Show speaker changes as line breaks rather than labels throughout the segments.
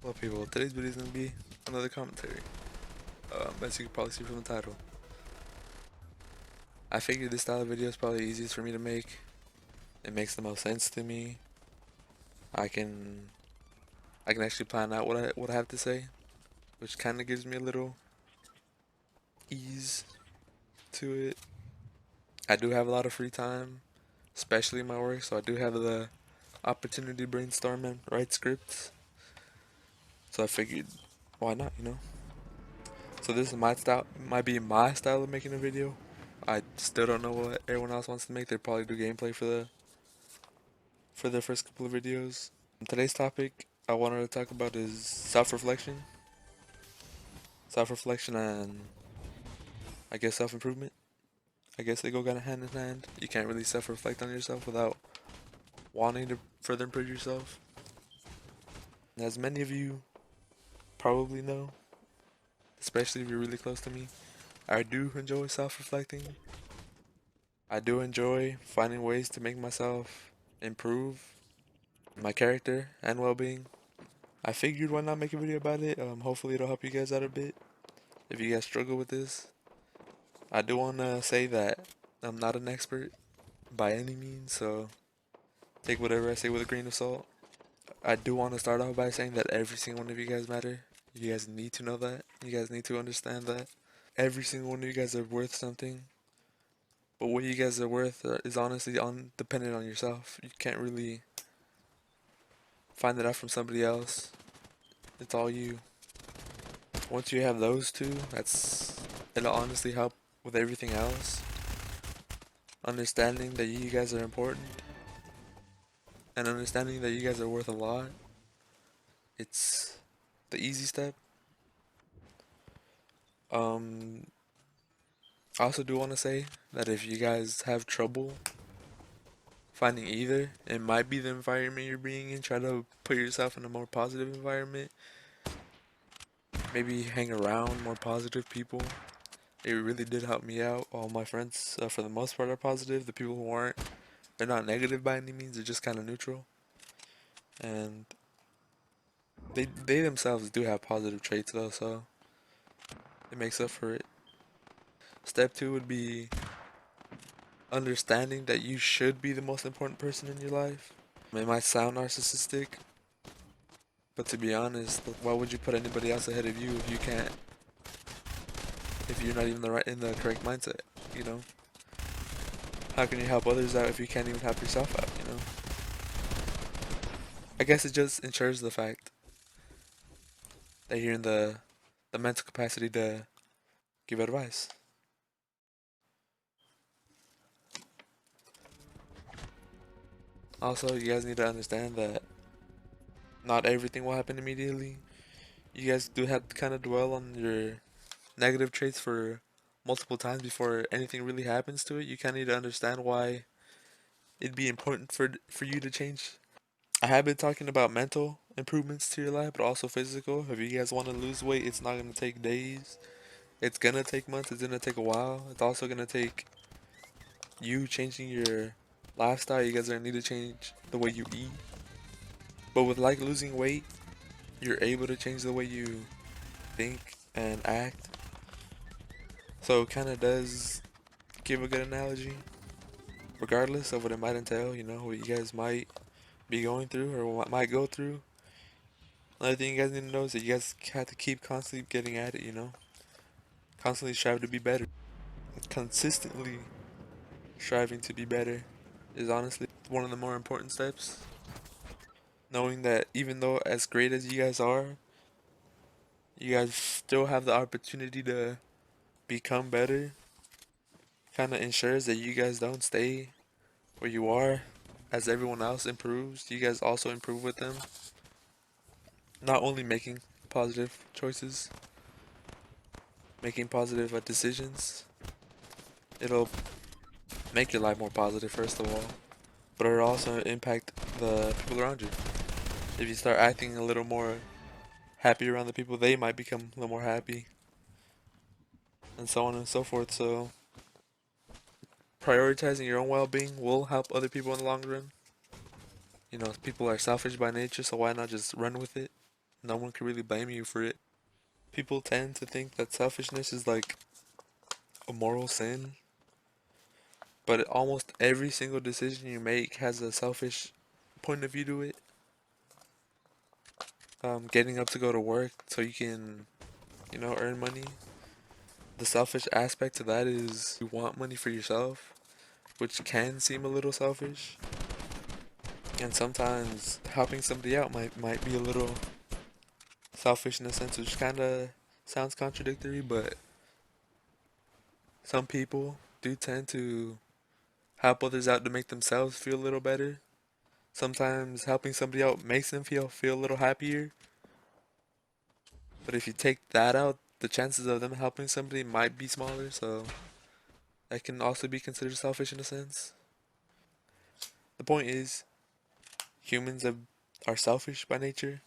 Well, people, today's video is going to be another commentary. As you can probably see from the title. I figured this style of video is probably easiest for me to make. It makes the most sense to me. I can actually plan out what I have to say, which kind of gives me a little ease to it. I do have a lot of free time, especially in my work, so I do have the opportunity to brainstorm and write scripts. So I figured, why not, you know? So this is my style, might be my style of making a video. I still don't know what everyone else wants to make. They probably do gameplay for the first couple of videos. Today's topic I wanted to talk about is self-reflection. Self-reflection and I guess self-improvement. I guess they go kind of hand in hand. You can't really self-reflect on yourself without wanting to further improve yourself. As many of you probably know, especially if you're really close to me, I do enjoy self-reflecting. I do enjoy finding ways to make myself improve my character and well-being. I figured why not make a video about it. Hopefully it'll help you guys out a bit if you guys struggle with this. I do want to say that I'm not an expert by any means, so take whatever I say with a grain of salt. I do want to start off by saying that every single one of you guys matter. You guys need to know that. You guys need to understand that. Every single one of you guys are worth something. But what you guys are worth is honestly dependent on yourself. You can't really find it out from somebody else. It's all you. Once you have those two, it'll honestly help with everything else. Understanding that you guys are important and understanding that you guys are worth a lot. It's the easy step. Um, I also do want to say that if you guys have trouble finding either, it might be the environment you're being in. Try to put yourself in a more positive environment. Maybe hang around more positive people. It really did help me out. All my friends, for the most part, are positive. The people who aren't, they're not negative by any means. They're just kind of neutral, and they themselves do have positive traits though, so it makes up for it. Step two would be understanding that you should be the most important person in your life. It might sound narcissistic, but to be honest, why would you put anybody else ahead of you if you can't, if you're not even in the correct mindset, you know? How can you help others out if you can't even help yourself out, you know? I guess it just ensures the fact that you're in the mental capacity to give advice. Also, you guys need to understand that not everything will happen immediately. You guys do have to kind of dwell on your negative traits for multiple times before anything really happens to it. You kind of need to understand why it'd be important for you to change. I have been talking about mental improvements to your life, but also physical. If you guys want to lose weight, it's not gonna take days. It's gonna take months. It's gonna take a while. It's also gonna take you changing your lifestyle. You guys are gonna need to change the way you eat. But with like losing weight, you're able to change the way you think and act. So it kind of does give a good analogy, regardless of what it might entail, you know, what you guys might be going through or what might go through. Another thing you guys need to know is that you guys have to keep constantly getting at it, you know, constantly strive to be better. Consistently striving to be better is honestly one of the more important steps. Knowing that even though as great as you guys are, you guys still have the opportunity to become better kind of ensures that you guys don't stay where you are. As everyone else improves, you guys also improve with them. Not only making positive choices, making positive decisions, it'll make your life more positive first of all, but it'll also impact the people around you. If you start acting a little more happy around the people, they might become a little more happy, and so on and so forth. So prioritizing your own well-being will help other people in the long run. You know, people are selfish by nature, so why not just run with it? no one can really blame you for it. People tend to think that selfishness is like a moral sin, but almost every single decision you make has a selfish point of view to it. Getting up to go to work so you can, earn money. The selfish aspect to that is you want money for yourself, which can seem a little selfish. And sometimes helping somebody out might be a little selfish in a sense, which kind of sounds contradictory, but some people do tend to help others out to make themselves feel a little better. Sometimes helping somebody out makes them feel a little happier. But if you take that out, the chances of them helping somebody might be smaller, so that can also be considered selfish in a sense. The point is, are selfish by nature.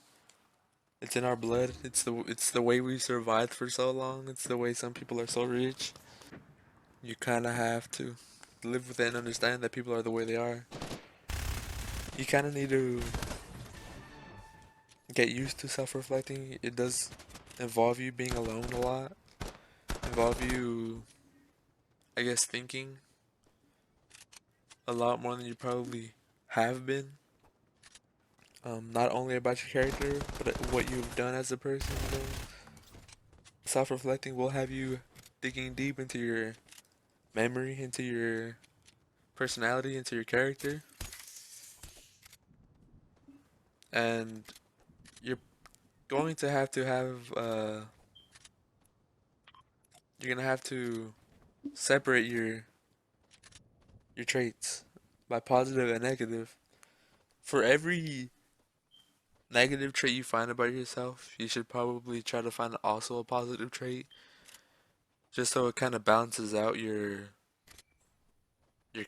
It's in our blood. It's the way we survived for so long. It's the way some people are so rich. You kind of have to live with it and understand that people are the way they are. You kind of need to get used to self-reflecting. It does involve you being alone a lot. Involve you, I guess, thinking a lot more than you probably have been. Not only about your character, but what you've done as a person. Self-reflecting will have you digging deep into your memory, into your personality, into your character, and you're going to you're gonna have to separate your traits by positive and negative. For every negative trait you find about yourself, you should probably try to find also a positive trait, just so it kind of balances out your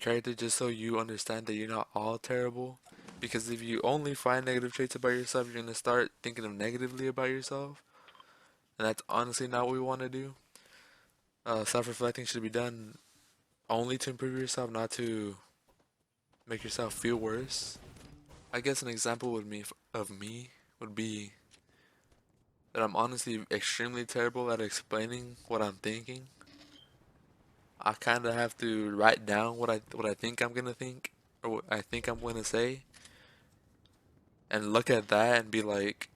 character, just so you understand that you're not all terrible. Because if you only find negative traits about yourself, you're gonna start thinking of negatively about yourself, and that's honestly not what we want to do. Self-reflecting should be done only to improve yourself, not to make yourself feel worse. I guess an example of me would be that I'm honestly extremely terrible at explaining what I'm thinking. I kind of have to write down what I think I'm gonna think or what I think I'm gonna say, and look at that and be like,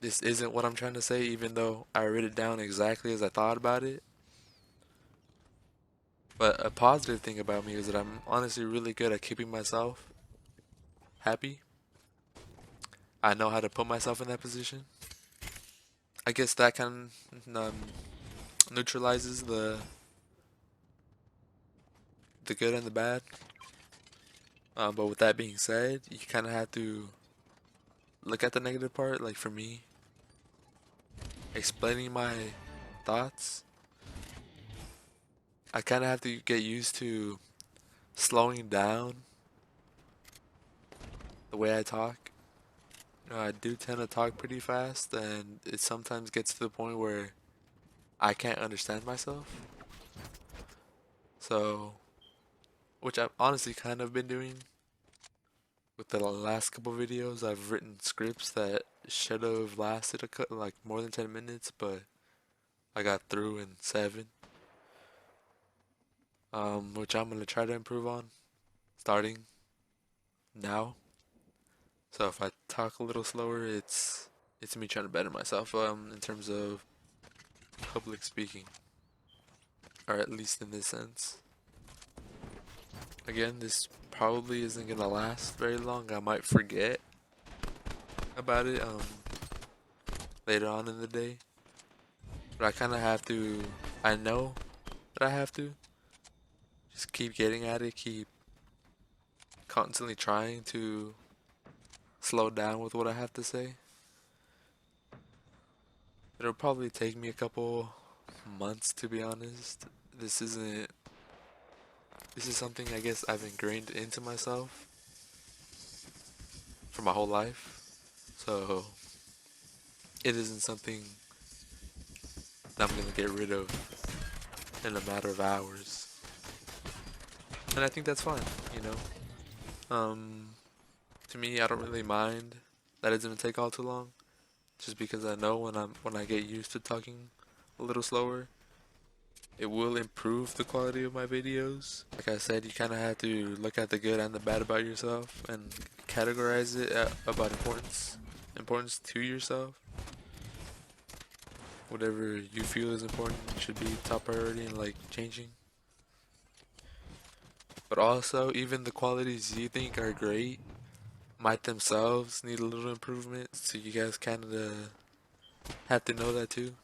this isn't what I'm trying to say, even though I wrote it down exactly as I thought about it. But a positive thing about me is that I'm honestly really good at keeping myself happy. I know how to put myself in that position. I guess that kind of neutralizes the good and the bad. But with that being said, you kind of have to look at the negative part. Like for me, explaining my thoughts, I kind of have to get used to slowing down the way I talk. I do tend to talk pretty fast, and it sometimes gets to the point where I can't understand myself. So, which I've honestly kind of been doing with the last couple videos. I've written scripts that should have lasted like more than 10 minutes, but I got through in 7. Which I'm gonna try to improve on starting now. So if I talk a little slower, it's me trying to better myself in terms of public speaking, or at least in this sense. Again, this probably isn't gonna last very long. I might forget about it later on in the day, but I kind of have to. I know that I have to just keep getting at it, keep constantly trying to slow down with what I have to say. It'll probably take me a couple months to be honest. This isn't this is something I guess I've ingrained into myself for my whole life. So it isn't something that I'm gonna get rid of in a matter of hours. And I think that's fine, you know? To me I don't really mind that it's gonna take all too long. just because I know when I get used to talking a little slower, it will improve the quality of my videos. Like I said, you kind of have to look at the good and the bad about yourself and categorize it about importance to yourself. Whatever you feel is important should be top priority and like changing. But also, even the qualities you think are great might themselves need a little improvement. So you guys kind of have to know that too.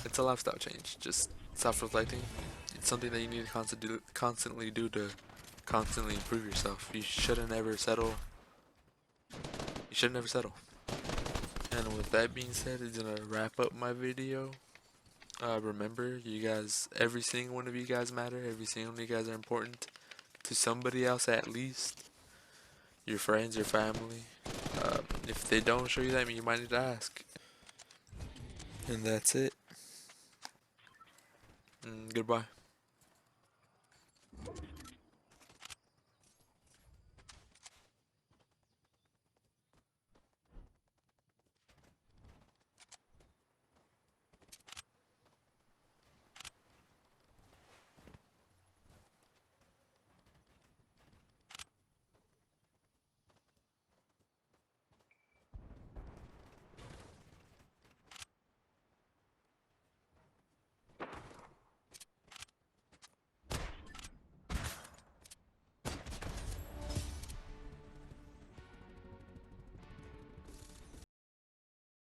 It's a lifestyle change, just self-reflecting. It's something that you need to constantly do to constantly improve yourself. You shouldn't ever settle. You should never settle. And with that being said, it's gonna wrap up my video. Remember, you guys, every single one of you guys matter. Every single one of you guys are important to somebody else at least. Your friends, your family. If they don't show you that, you might need to ask. And that's it. Goodbye.